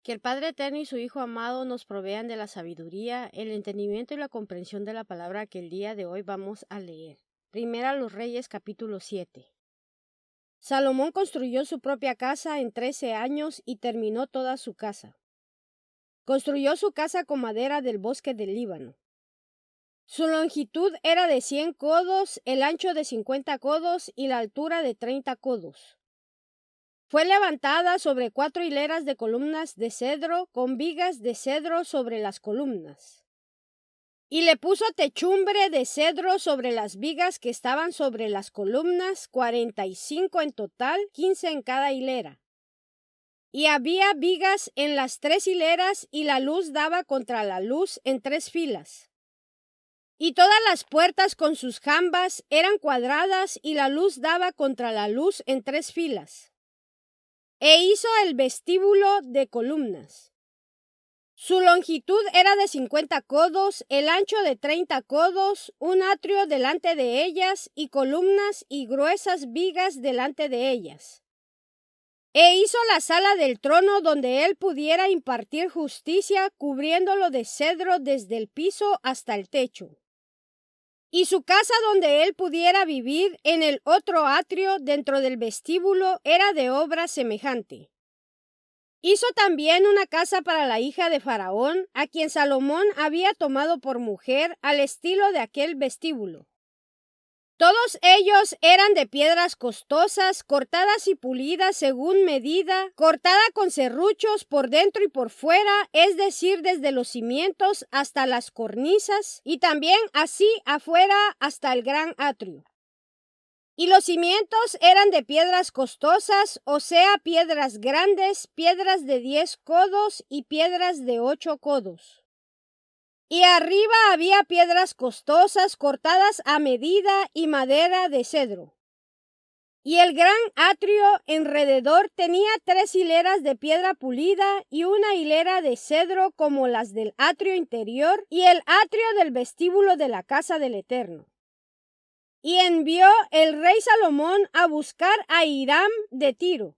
Que el Padre Eterno y su Hijo amado nos provean de la sabiduría, el entendimiento y la comprensión de la palabra que el día de hoy vamos a leer. Primera a los Reyes, capítulo 7. Salomón construyó su propia casa en 13 años y terminó toda su casa. Construyó su casa con madera del bosque del Líbano. Su longitud era de 100 codos, el ancho de 50 codos y la altura de 30 codos. Fue levantada sobre 4 hileras de columnas de cedro con vigas de cedro sobre las columnas. Y le puso techumbre de cedro sobre las vigas que estaban sobre las columnas, 45 en total, 15 en cada hilera. Y había vigas en las 3 hileras y la luz daba contra la luz en 3 filas. Y todas las puertas con sus jambas eran cuadradas y la luz daba contra la luz en 3 filas. E hizo el vestíbulo de columnas. Su longitud era de 50 codos, el ancho de 30 codos, un atrio delante de ellas y columnas y gruesas vigas delante de ellas. E hizo la sala del trono donde él pudiera impartir justicia, cubriéndolo de cedro desde el piso hasta el techo. Y su casa donde él pudiera vivir en el otro atrio dentro del vestíbulo era de obra semejante. Hizo también una casa para la hija de Faraón, a quien Salomón había tomado por mujer al estilo de aquel vestíbulo. Todos ellos eran de piedras costosas, cortadas y pulidas según medida, cortada con serruchos por dentro y por fuera, es decir, desde los cimientos hasta las cornisas, y también así afuera hasta el gran atrio. Y los cimientos eran de piedras costosas, o sea, piedras grandes, piedras de 10 codos y piedras de 8 codos. Y arriba había piedras costosas cortadas a medida y madera de cedro. Y el gran atrio alrededor tenía 3 hileras de piedra pulida y una hilera de cedro como las del atrio interior y el atrio del vestíbulo de la casa del Eterno. Y envió el rey Salomón a buscar a Hiram de Tiro.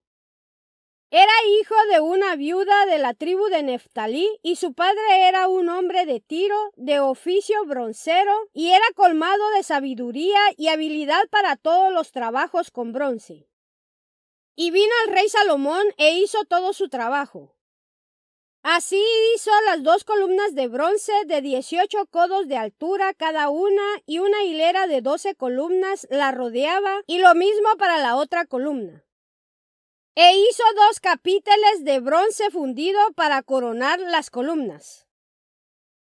Era hijo de una viuda de la tribu de Neftalí, y su padre era un hombre de Tiro, de oficio broncero, y era colmado de sabiduría y habilidad para todos los trabajos con bronce. Y vino el rey Salomón e hizo todo su trabajo. Así hizo las 2 columnas de bronce de 18 codos de altura cada una, y una hilera de 12 columnas la rodeaba, y lo mismo para la otra columna. E hizo 2 capiteles de bronce fundido para coronar las columnas.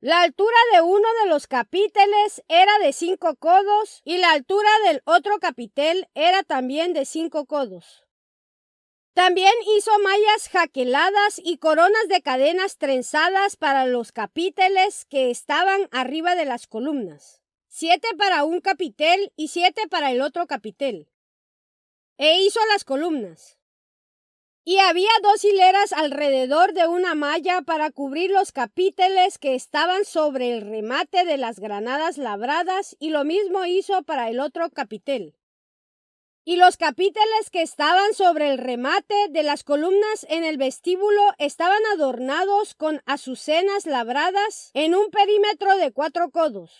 La altura de uno de los capiteles era de 5 codos, y la altura del otro capitel era también de 5 codos. También hizo mallas jaqueladas y coronas de cadenas trenzadas para los capiteles que estaban arriba de las columnas, 7 para un capitel y 7 para el otro capitel. E hizo las columnas. Y había 2 hileras alrededor de una malla para cubrir los capiteles que estaban sobre el remate de las granadas labradas, y lo mismo hizo para el otro capitel. Y los capiteles que estaban sobre el remate de las columnas en el vestíbulo estaban adornados con azucenas labradas en un perímetro de 4 codos.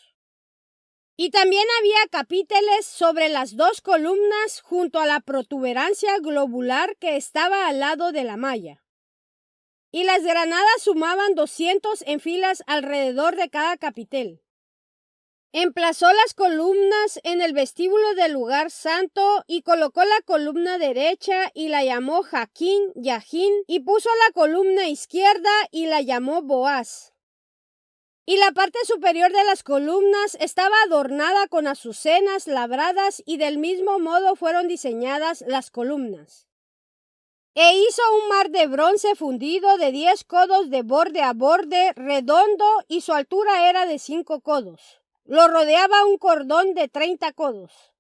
Y también había capiteles sobre las 2 columnas junto a la protuberancia globular que estaba al lado de la malla. Y las granadas sumaban 200 en filas alrededor de cada capitel. Emplazó las columnas en el vestíbulo del lugar santo y colocó la columna derecha y la llamó Jaquín, Yajín, y puso la columna izquierda y la llamó Boaz. Y la parte superior de las columnas estaba adornada con azucenas labradas, y del mismo modo fueron diseñadas las columnas. E hizo un mar de bronce fundido de 10 codos de borde a borde, redondo, y su altura era de 5 codos. Lo rodeaba un cordón de 30 codos.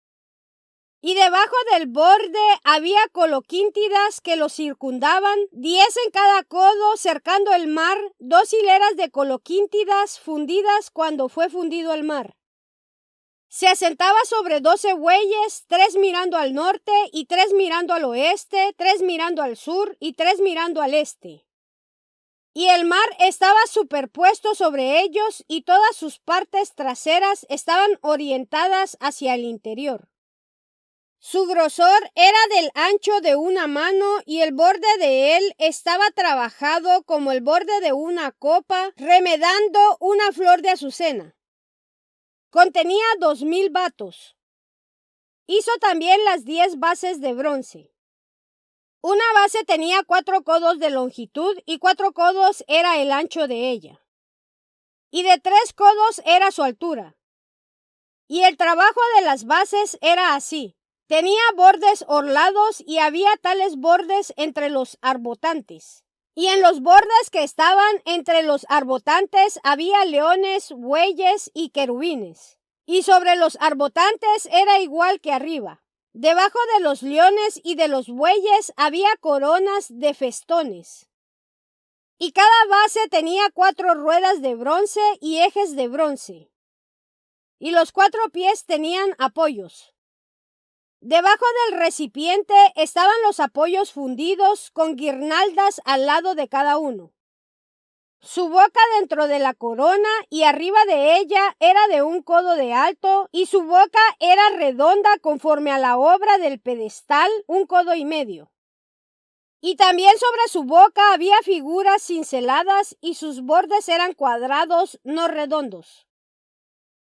Y debajo del borde había coloquíntidas que lo circundaban, 10 en cada codo, cercando el mar, 2 hileras de coloquíntidas fundidas cuando fue fundido el mar. Se asentaba sobre 12 bueyes, 3 mirando al norte y 3 mirando al oeste, 3 mirando al sur y 3 mirando al este. y el mar estaba superpuesto sobre ellos y todas sus partes traseras estaban orientadas hacia el interior. Su grosor era del ancho de una mano y el borde de él estaba trabajado como el borde de una copa, remedando una flor de azucena. Contenía 2000 batos. Hizo también las 10 bases de bronce. Una base tenía 4 codos de longitud y 4 codos era el ancho de ella. Y de 3 codos era su altura. Y el trabajo de las bases era así. Tenía bordes orlados y había tales bordes entre los arbotantes. Y en los bordes que estaban entre los arbotantes había leones, bueyes y querubines. Y sobre los arbotantes era igual que arriba. Debajo de los leones y de los bueyes había coronas de festones. Y cada base tenía 4 ruedas de bronce y ejes de bronce. Y los 4 pies tenían apoyos. Debajo del recipiente estaban los apoyos fundidos con guirnaldas al lado de cada uno. Su boca dentro de la corona y arriba de ella era de 1 codo de alto y su boca era redonda conforme a la obra del pedestal, 1 codo y medio. Y también sobre su boca había figuras cinceladas y sus bordes eran cuadrados, no redondos.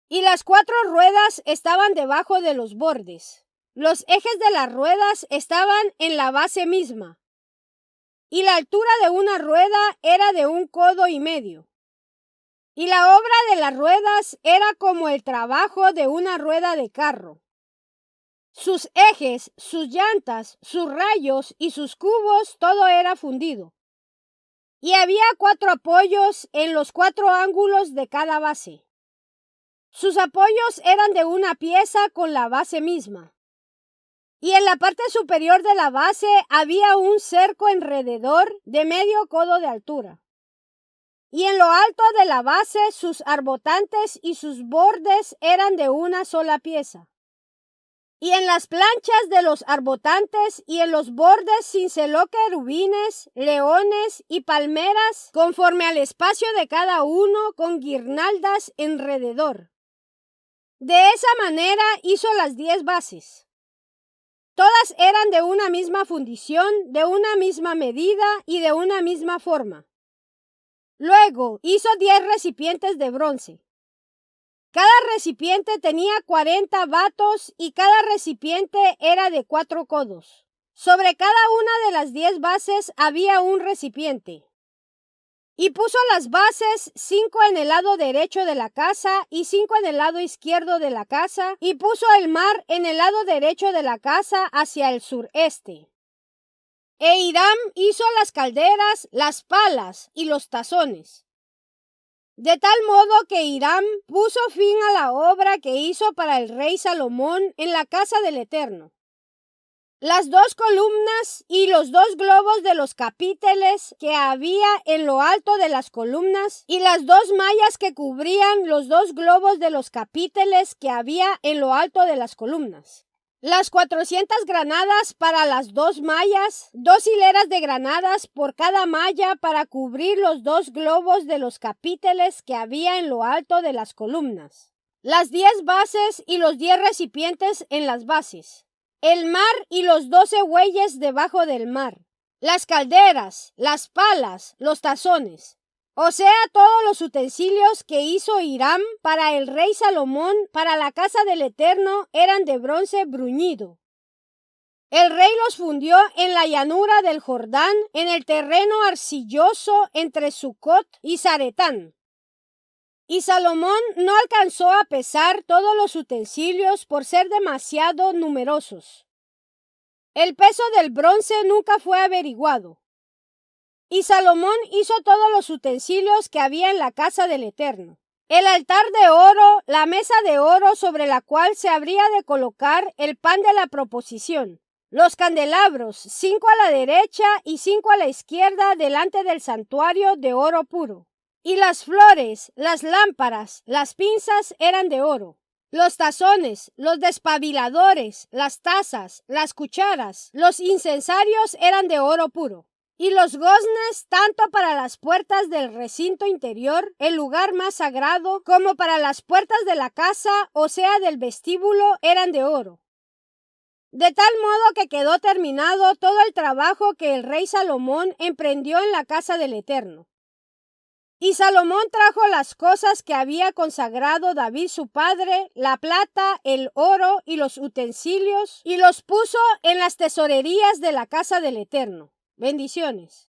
Y las 4 ruedas estaban debajo de los bordes. Los ejes de las ruedas estaban en la base misma. Y la altura de una rueda era de 1 codo y medio. Y la obra de las ruedas era como el trabajo de una rueda de carro. Sus ejes, sus llantas, sus rayos y sus cubos, todo era fundido. Y había 4 apoyos en los 4 ángulos de cada base. Sus apoyos eran de una pieza con la base misma. Y en la parte superior de la base había un cerco alrededor de medio codo de altura. Y en lo alto de la base sus arbotantes y sus bordes eran de una sola pieza. Y en las planchas de los arbotantes y en los bordes cinceló querubines, leones y palmeras conforme al espacio de cada uno con guirnaldas alrededor. De esa manera hizo las 10 bases. Todas eran de una misma fundición, de una misma medida y de una misma forma. Luego hizo 10 recipientes de bronce. Cada recipiente tenía 40 batos y cada recipiente era de 4 codos. Sobre cada una de las 10 bases había un recipiente. Y puso las bases, 5 en el lado derecho de la casa y 5 en el lado izquierdo de la casa, y puso el mar en el lado derecho de la casa hacia el sureste. E Hiram hizo las calderas, las palas y los tazones. De tal modo que Hiram puso fin a la obra que hizo para el rey Salomón en la casa del Eterno. Las 2 columnas y los 2 globos de los capiteles que había en lo alto de las columnas y las 2 mallas que cubrían los 2 globos de los capiteles que había en lo alto de las columnas. Las 400 granadas para las 2 mallas, 2 hileras de granadas por cada malla para cubrir los 2 globos de los capiteles que había en lo alto de las columnas. Las 10 bases y los 10 recipientes en las bases. El mar y los 12 bueyes debajo del mar, las calderas, las palas, los tazones, o sea, todos los utensilios que hizo Hiram para el rey Salomón para la casa del Eterno eran de bronce bruñido. El rey los fundió en la llanura del Jordán, en el terreno arcilloso entre Sucot y Zaretán. Y Salomón no alcanzó a pesar todos los utensilios por ser demasiado numerosos. El peso del bronce nunca fue averiguado. Y Salomón hizo todos los utensilios que había en la casa del Eterno. El altar de oro, la mesa de oro sobre la cual se habría de colocar el pan de la proposición. Los candelabros, 5 a la derecha y 5 a la izquierda delante del santuario de oro puro. Y las flores, las lámparas, las pinzas eran de oro. Los tazones, los despabiladores, las tazas, las cucharas, los incensarios eran de oro puro. y los goznes tanto para las puertas del recinto interior, el lugar más sagrado, como para las puertas de la casa, o sea, del vestíbulo, eran de oro. De tal modo que quedó terminado todo el trabajo que el rey Salomón emprendió en la casa del Eterno. Y Salomón trajo las cosas que había consagrado David su padre, la plata, el oro y los utensilios, y los puso en las tesorerías de la casa del Eterno. Bendiciones.